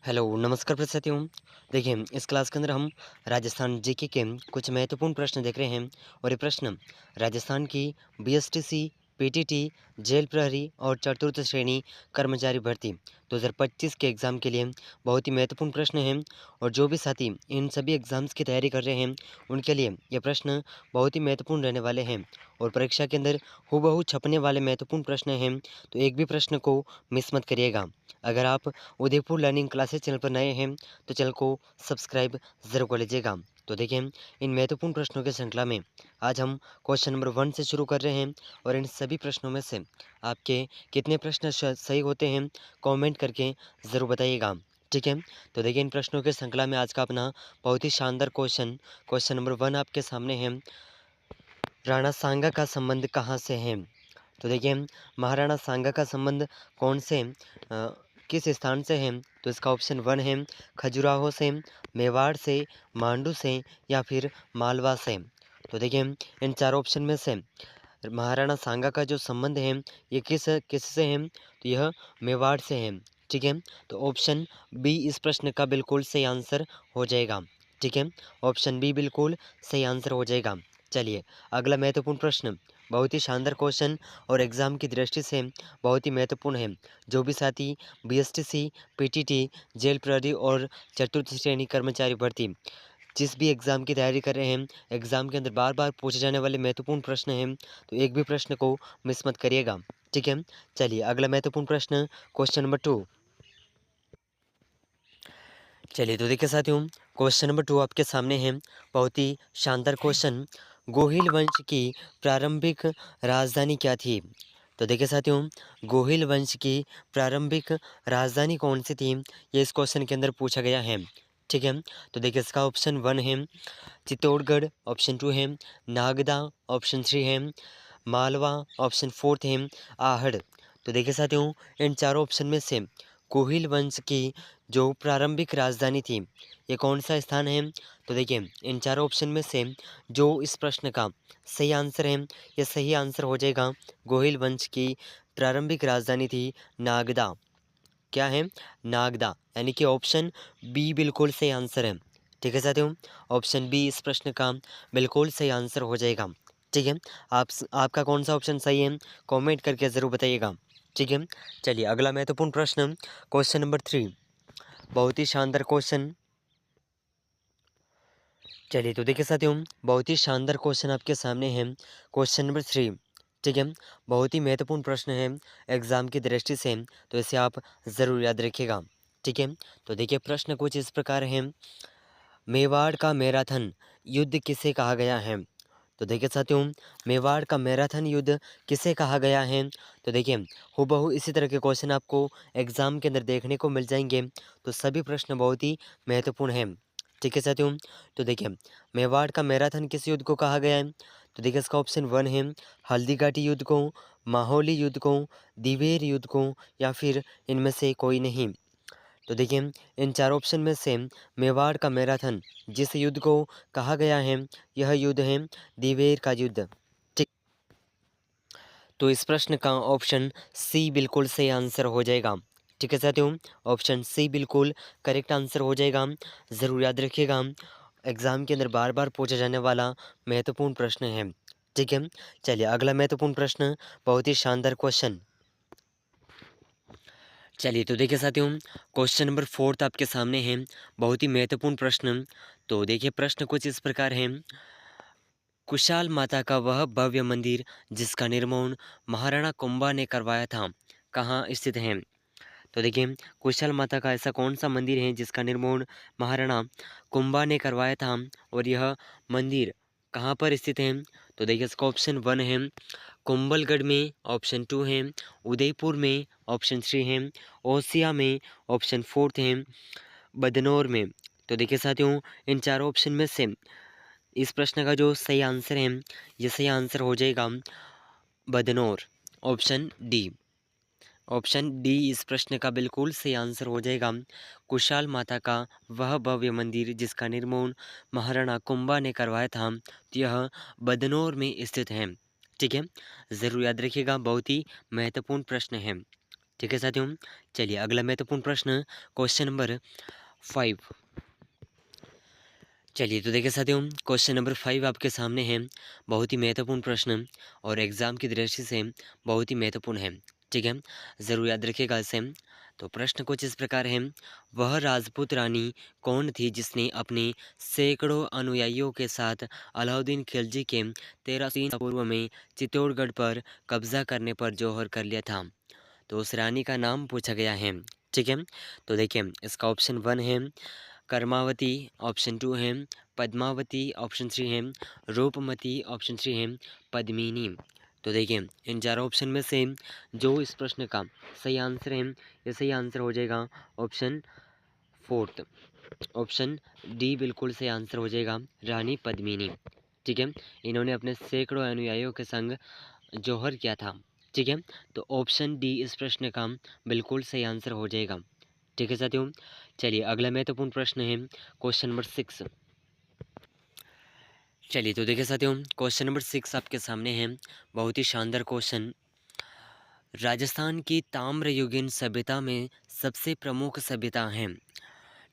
Hello, नमस्कार साथियों। देखिए, इस क्लास के अंदर हम राजस्थान जीके के कुछ महत्वपूर्ण प्रश्न देख रहे हैं और ये प्रश्न राजस्थान की बीएसटीसी, पीटीटी, जेल प्रहरी और चतुर्थ श्रेणी कर्मचारी भर्ती 2025 के एग्ज़ाम के लिए बहुत ही महत्वपूर्ण प्रश्न हैं। और जो भी साथी इन सभी एग्ज़ाम्स की तैयारी कर रहे हैं, उनके लिए ये प्रश्न बहुत ही महत्वपूर्ण रहने वाले हैं और परीक्षा के अंदर हूबहू छपने वाले महत्वपूर्ण प्रश्न हैं, तो एक भी प्रश्न को मिस मत करिएगा। अगर आप उदयपुर लर्निंग क्लासेस चैनल पर नए हैं तो चैनल को सब्सक्राइब ज़रूर कर लीजिएगा। तो देखिए, इन महत्वपूर्ण प्रश्नों की श्रृंखला में आज हम क्वेश्चन नंबर 1 से शुरू कर रहे हैं और इन सभी प्रश्नों में से आपके कितने प्रश्न सही होते हैं कमेंट करके ज़रूर बताइएगा। ठीक है, तो देखिए, इन प्रश्नों के श्रृंखला में आज का अपना बहुत ही शानदार क्वेश्चन नंबर 1 आपके सामने है। राणा सांगा का संबंध कहाँ से है? तो देखिए, महाराणा सांगा का संबंध कौन से किस स्थान से है? तो इसका ऑप्शन 1 है खजुराहो से, मेवाड़ से, मांडू से या फिर मालवा से। तो देखिए, इन चारों ऑप्शन में से महाराणा सांगा का जो संबंध है ये किस से है? तो यह मेवाड़ से है। ठीक है, तो ऑप्शन बी इस प्रश्न का बिल्कुल सही आंसर हो जाएगा। ठीक है, ऑप्शन बी बिल्कुल सही आंसर हो जाएगा। चलिए, अगला महत्वपूर्ण प्रश्न बहुत ही शानदार क्वेश्चन और एग्ज़ाम की दृष्टि से बहुत ही महत्वपूर्ण है। जो भी साथी बीएसटीसी, पीटीटी, जेल प्रहरी और चतुर्थ श्रेणी कर्मचारी भर्ती जिस भी एग्ज़ाम की तैयारी कर रहे हैं, एग्ज़ाम के अंदर बार बार पूछे जाने वाले महत्वपूर्ण प्रश्न हैं, तो एक भी प्रश्न को मिस मत करिएगा। ठीक है, चलिए अगला महत्वपूर्ण प्रश्न क्वेश्चन नंबर 2। चलिए, तो देखिए साथियों, क्वेश्चन नंबर 2 आपके सामने है। बहुत ही शानदार क्वेश्चन। गोहिल वंश की प्रारंभिक राजधानी क्या थी? तो देखिए साथियों, गोहिल वंश की प्रारंभिक राजधानी कौन सी थी, ये इस क्वेश्चन के अंदर पूछा गया है। ठीक है, तो देखिए, इसका ऑप्शन 1 है चित्तौड़गढ़, ऑप्शन 2 है नागदा, ऑप्शन 3 है मालवा, ऑप्शन 4 है आहड़। तो देखिए साथियों, इन चारों ऑप्शन में से कोहिल वंश की जो प्रारंभिक राजधानी थी, ये कौन सा स्थान है? तो देखिए, इन चारों ऑप्शन में से जो इस प्रश्न का सही आंसर है, ये सही आंसर हो जाएगा। गोहिल वंश की प्रारंभिक राजधानी थी नागदा। क्या है? नागदा, यानी कि ऑप्शन बी बिल्कुल सही आंसर है। ठीक है साथियों, ऑप्शन बी इस प्रश्न का बिल्कुल सही आंसर हो जाएगा। ठीक है, आपका कौन सा ऑप्शन सही है कमेंट करके ज़रूर बताइएगा। ठीक है, चलिए अगला महत्वपूर्ण प्रश्न क्वेश्चन नंबर 3। बहुत ही शानदार क्वेश्चन। चलिए, तो देखिए साथियों, बहुत ही शानदार क्वेश्चन आपके सामने है। Question number 3। ठीक है, बहुत ही महत्वपूर्ण प्रश्न है एग्ज़ाम की दृष्टि से, तो इसे आप ज़रूर याद रखिएगा। ठीक है, तो देखिए, प्रश्न कुछ इस प्रकार है। मेवाड़ का मैराथन युद्ध किसे कहा गया है? तो देखिए साथियों, मेवाड़ का मैराथन युद्ध किसे कहा गया है? तो देखिए, हूबहू इसी तरह के क्वेश्चन आपको एग्ज़ाम के अंदर देखने को मिल जाएंगे, तो सभी प्रश्न बहुत ही महत्वपूर्ण हैं। ठीक है साथियों, तो देखिए, मेवाड़ का मैराथन किस युद्ध को कहा गया है? तो देखिए, इसका ऑप्शन 1 है हल्दीघाटी युद्ध को, माहौली युद्ध को, दिवेर युद्ध को या फिर इनमें से कोई नहीं। तो देखिए, इन चार ऑप्शन में से मेवाड़ का मैराथन जिस युद्ध को कहा गया है, यह युद्ध है दिवेर का युद्ध। ठीक, तो इस प्रश्न का ऑप्शन सी बिल्कुल सही आंसर हो जाएगा। ठीक है साथियों, ऑप्शन सी बिल्कुल करेक्ट आंसर हो जाएगा। ज़रूर याद रखिएगा, एग्ज़ाम के अंदर बार बार पूछा जाने वाला महत्वपूर्ण प्रश्न है। ठीक है, चलिए अगला महत्वपूर्ण प्रश्न, बहुत ही शानदार क्वेश्चन। चलिए, तो देखिए साथियों, क्वेश्चन नंबर 4 आपके सामने है। बहुत ही महत्वपूर्ण प्रश्न। तो देखिए, प्रश्न कुछ इस प्रकार है। कुशाल माता का वह भव्य मंदिर जिसका निर्माण महाराणा कुंभा ने करवाया था, कहाँ स्थित है? तो देखिए, कुशाल माता का ऐसा कौन सा मंदिर है जिसका निर्माण महाराणा कुंभा ने करवाया था और यह मंदिर कहाँ पर स्थित है? तो देखिए, इसका ऑप्शन 1 है कुंभलगढ़ में, ऑप्शन 2 है उदयपुर में, ऑप्शन 3 है ओसिया में, ऑप्शन 4 है बदनौर में। तो देखिए साथियों, इन चारों ऑप्शन में से इस प्रश्न का जो सही आंसर है, ये सही आंसर हो जाएगा Badnore, option D. Option D इस प्रश्न का बिल्कुल सही आंसर हो जाएगा। कुशाल माता का वह भव्य मंदिर जिसका निर्माण महाराणा कुंभा ने करवाया था, तो यह बदनौर में स्थित है। ठीक है, ज़रूर याद रखिएगा, बहुत ही महत्वपूर्ण प्रश्न है। ठीक है साथियों, चलिए अगला महत्वपूर्ण प्रश्न क्वेश्चन नंबर 5। चलिए तो देखिए साथियों, क्वेश्चन नंबर 5 आपके सामने है। बहुत ही महत्वपूर्ण प्रश्न और एग्जाम की दृष्टि से बहुत ही महत्वपूर्ण है। ठीक है, ज़रूर याद रखिएगा इसे। तो प्रश्न कुछ इस प्रकार है। वह राजपूत रानी कौन थी जिसने अपने सैकड़ों अनुयायियों के साथ अलाउद्दीन खिलजी के 1300 पूर्व में चित्तौड़गढ़ पर कब्जा करने पर जौहर कर लिया था? तो उस रानी का नाम पूछा गया है। ठीक है, तो देखिए इसका ऑप्शन 1 है कर्मावती, ऑप्शन 2 है पद्मावती, ऑप्शन 3 है रूपमती, ऑप्शन 3 है पद्मिनी। तो देखिए इन चारों ऑप्शन में से जो इस प्रश्न का सही आंसर है, ये सही आंसर हो जाएगा ऑप्शन 4, ऑप्शन डी बिल्कुल सही आंसर हो जाएगा, रानी पद्मिनी। ठीक है, इन्होंने अपने सैकड़ों अनुयायियों के संग जौहर किया था। ठीक है, तो ऑप्शन डी इस प्रश्न का बिल्कुल सही आंसर हो जाएगा। ठीक है साथियों, चलिए अगला महत्वपूर्ण प्रश्न है क्वेश्चन नंबर 6। चलिए तो देखिए साथियों, क्वेश्चन नंबर 6 आपके सामने है। बहुत ही शानदार क्वेश्चन। राजस्थान की ताम्रयुगीन सभ्यता में सबसे प्रमुख सभ्यता है।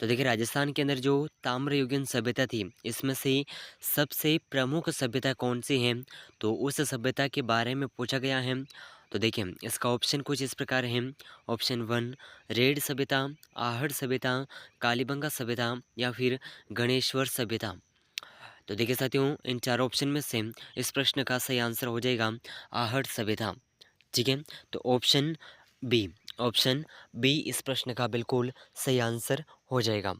तो देखिए राजस्थान के अंदर जो ताम्रयुगीन सभ्यता थी, इसमें से सबसे प्रमुख सभ्यता कौन सी है? तो उस सभ्यता के बारे में पूछा गया है। तो देखिए इसका ऑप्शन कुछ इस प्रकार है। ऑप्शन 1 रेड सभ्यता, आहड़ सभ्यता, कालीबंगा सभ्यता या फिर गणेश्वर सभ्यता। तो देखिए साथियों, इन चार ऑप्शन में से इस प्रश्न का सही आंसर हो जाएगा आहड़ सभ्यता। ठीक है, तो बी ऑप्शन बी इस प्रश्न का बिल्कुल सही आंसर हो जाएगा।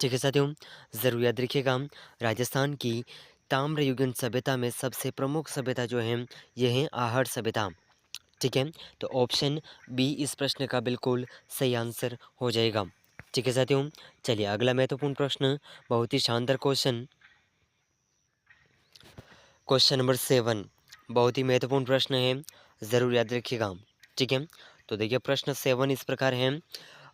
ठीक है साथियों, ज़रूर याद रखिएगा राजस्थान की ताम्रयुगीन सभ्यता में सबसे प्रमुख सभ्यता जो है यह है आहड़ सभ्यता। ठीक है, तो ऑप्शन बी इस प्रश्न का बिल्कुल सही आंसर हो जाएगा। ठीक है साथियों, चलिए अगला महत्वपूर्ण प्रश्न, बहुत ही शानदार क्वेश्चन, क्वेश्चन नंबर 7 बहुत ही महत्वपूर्ण प्रश्न है, ज़रूर याद रखिएगा। ठीक है, तो देखिए प्रश्न 7 इस प्रकार है।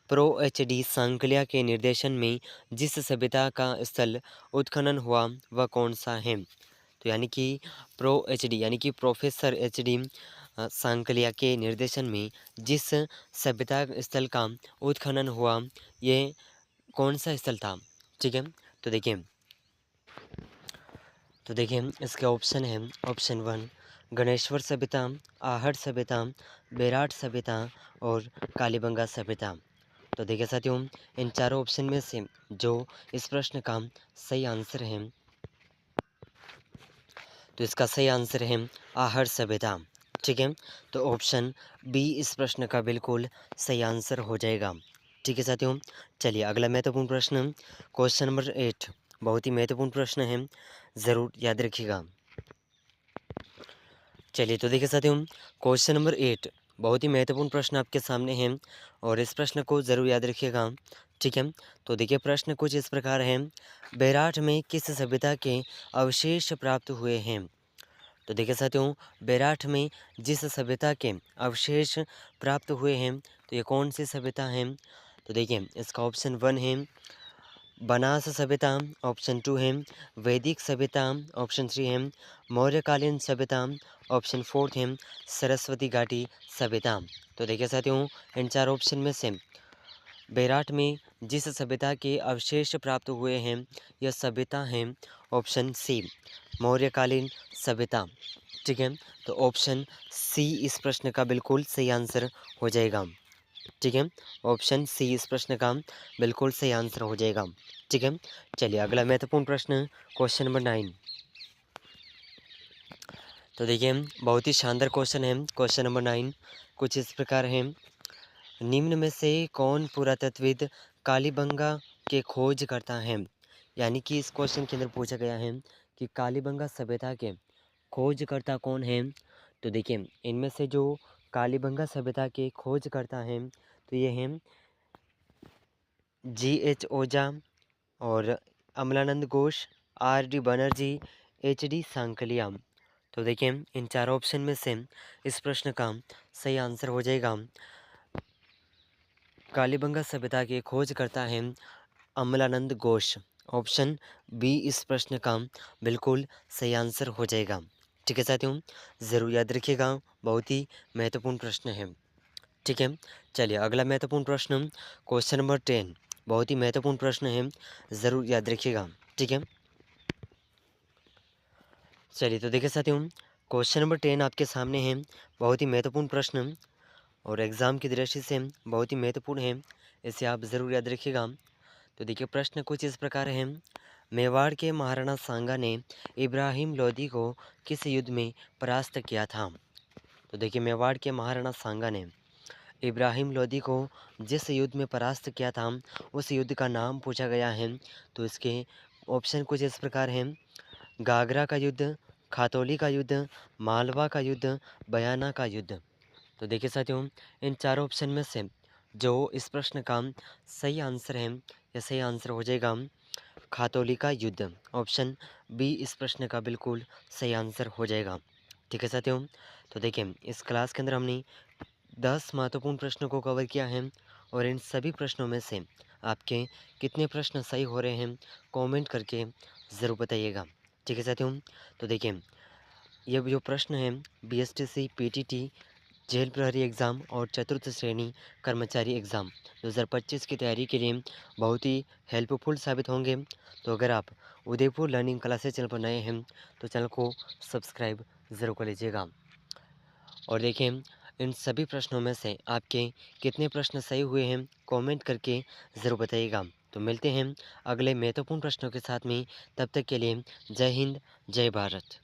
Pro HD. सांकलिया के निर्देशन में जिस सभ्यता का स्थल उत्खनन हुआ वह कौन सा है? तो यानी कि प्रो एच.डी. यानी कि प्रोफेसर एच.डी. सांकलिया के निर्देशन में जिस सभ्यता स्थल का उत्खनन हुआ, ये कौन सा स्थल था? ठीक है, तो देखिए इसके ऑप्शन है। ऑप्शन 1 गणेश्वर सभ्यता, आहड़ सभ्यता, बेराट सभ्यता और कालीबंगा सभ्यता। तो देखिए साथियों, इन चारों ऑप्शन में से जो इस प्रश्न का सही आंसर है, तो इसका सही आंसर है आहड़ सभ्यता। ठीक है, तो ऑप्शन बी इस प्रश्न का बिल्कुल सही आंसर हो जाएगा। ठीक है साथियों, चलिए अगला महत्वपूर्ण प्रश्न क्वेश्चन नंबर 8 बहुत ही महत्वपूर्ण प्रश्न है, ज़रूर याद रखिएगा। चलिए तो देखिए साथियों, क्वेश्चन नंबर 8 बहुत ही महत्वपूर्ण प्रश्न आपके सामने है और इस प्रश्न को ज़रूर याद रखिएगा। ठीक है, तो देखिए प्रश्न कुछ इस प्रकार है। बैराठ में किस सभ्यता के अवशेष प्राप्त हुए हैं? तो देखिए साथियों, बैराठ में जिस सभ्यता के अवशेष प्राप्त हुए हैं, तो ये कौन सी सभ्यता है? तो देखिए इसका ऑप्शन 1 है बनास सभ्यता, ऑप्शन 2 है वैदिक सभ्यता, ऑप्शन 3 है मौर्यकालीन सभ्यता, ऑप्शन 4 है सरस्वती घाटी सभ्यता। तो देखिए साथियों, इन चार ऑप्शन में से बैराठ में जिस सभ्यता के अवशेष प्राप्त हुए हैं, यह सभ्यता है ऑप्शन सी मौर्यकालीन सभ्यता। ठीक है, तो ऑप्शन सी इस प्रश्न का बिल्कुल सही आंसर हो जाएगा। ठीक है, ऑप्शन सी इस प्रश्न का बिल्कुल सही आंसर हो जाएगा। ठीक है, चलिए अगला महत्वपूर्ण प्रश्न क्वेश्चन नंबर 9। तो देखिए बहुत ही शानदार क्वेश्चन है। क्वेश्चन नंबर 9 कुछ इस प्रकार है। निम्न में से कौन पुरातत्वविद कालीबंगा के खोज करता है? यानी कि इस क्वेश्चन के अंदर पूछा गया है कि कालीबंगा सभ्यता के खोजकर्ता कौन है? तो देखिए इनमें से जो कालीबंगा सभ्यता के खोज करता है, तो ये हैं G.H. ओझा और अमलानंद घोष, R.D. बनर्जी, H.D. सांकलिया। तो देखिए इन चार ऑप्शन में से इस प्रश्न का सही आंसर हो जाएगा कालीबंगा सभ्यता के खोज करता है अमलानंद घोष। ऑप्शन बी इस प्रश्न का बिल्कुल सही आंसर हो जाएगा। ठीक है साथियों, ज़रूर याद रखिएगा, बहुत ही महत्वपूर्ण प्रश्न है। ठीक है। चलिए अगला महत्वपूर्ण प्रश्न, क्वेश्चन नंबर 10, बहुत ही महत्वपूर्ण प्रश्न है, ज़रूर याद रखिएगा। ठीक है। चलिए तो देखिए साथियों, क्वेश्चन नंबर 10 आपके सामने है, बहुत ही महत्वपूर्ण प्रश्न और एग्ज़ाम की दृष्टि से बहुत ही महत्वपूर्ण है, इसे आप ज़रूर याद रखिएगा। तो देखिए प्रश्न कुछ इस प्रकार है, मेवाड़ के महाराणा सांगा ने इब्राहिम लोदी को किस युद्ध में परास्त किया था? तो देखिए मेवाड़ के महाराणा सांगा ने इब्राहिम लोदी को जिस युद्ध में परास्त किया था, उस युद्ध का नाम पूछा गया है। तो इसके ऑप्शन कुछ इस प्रकार हैं, गागरा का युद्ध, खातौली का युद्ध, मालवा का युद्ध, बयाना का युद्ध। तो देखिए साथियों, इन चारों ऑप्शन में से जो इस प्रश्न का सही आंसर है, या सही आंसर हो जाएगा खातौली का युद्ध। ऑप्शन बी इस प्रश्न का बिल्कुल सही आंसर हो जाएगा। ठीक है साथियों, तो देखिए इस क्लास के अंदर हमने 10 महत्वपूर्ण प्रश्नों को कवर किया है और इन सभी प्रश्नों में से आपके कितने प्रश्न सही हो रहे हैं, कमेंट करके ज़रूर बताइएगा। ठीक है साथियों, तो देखिए ये जो प्रश्न है बीएसटीसी, पीटीटी, जेल प्रहरी एग्ज़ाम और चतुर्थ श्रेणी कर्मचारी एग्ज़ाम 2025 की तैयारी के लिए बहुत ही हेल्पफुल साबित होंगे। तो अगर आप उदयपुर लर्निंग क्लासेस चैनल पर नए हैं तो चैनल को सब्सक्राइब ज़रूर कर लीजिएगा। और देखें इन सभी प्रश्नों में से आपके कितने प्रश्न सही हुए हैं, कमेंट करके ज़रूर बताइएगा। तो मिलते हैं अगले महत्वपूर्ण प्रश्नों के साथ में, तब तक के लिए जय हिंद, जय भारत।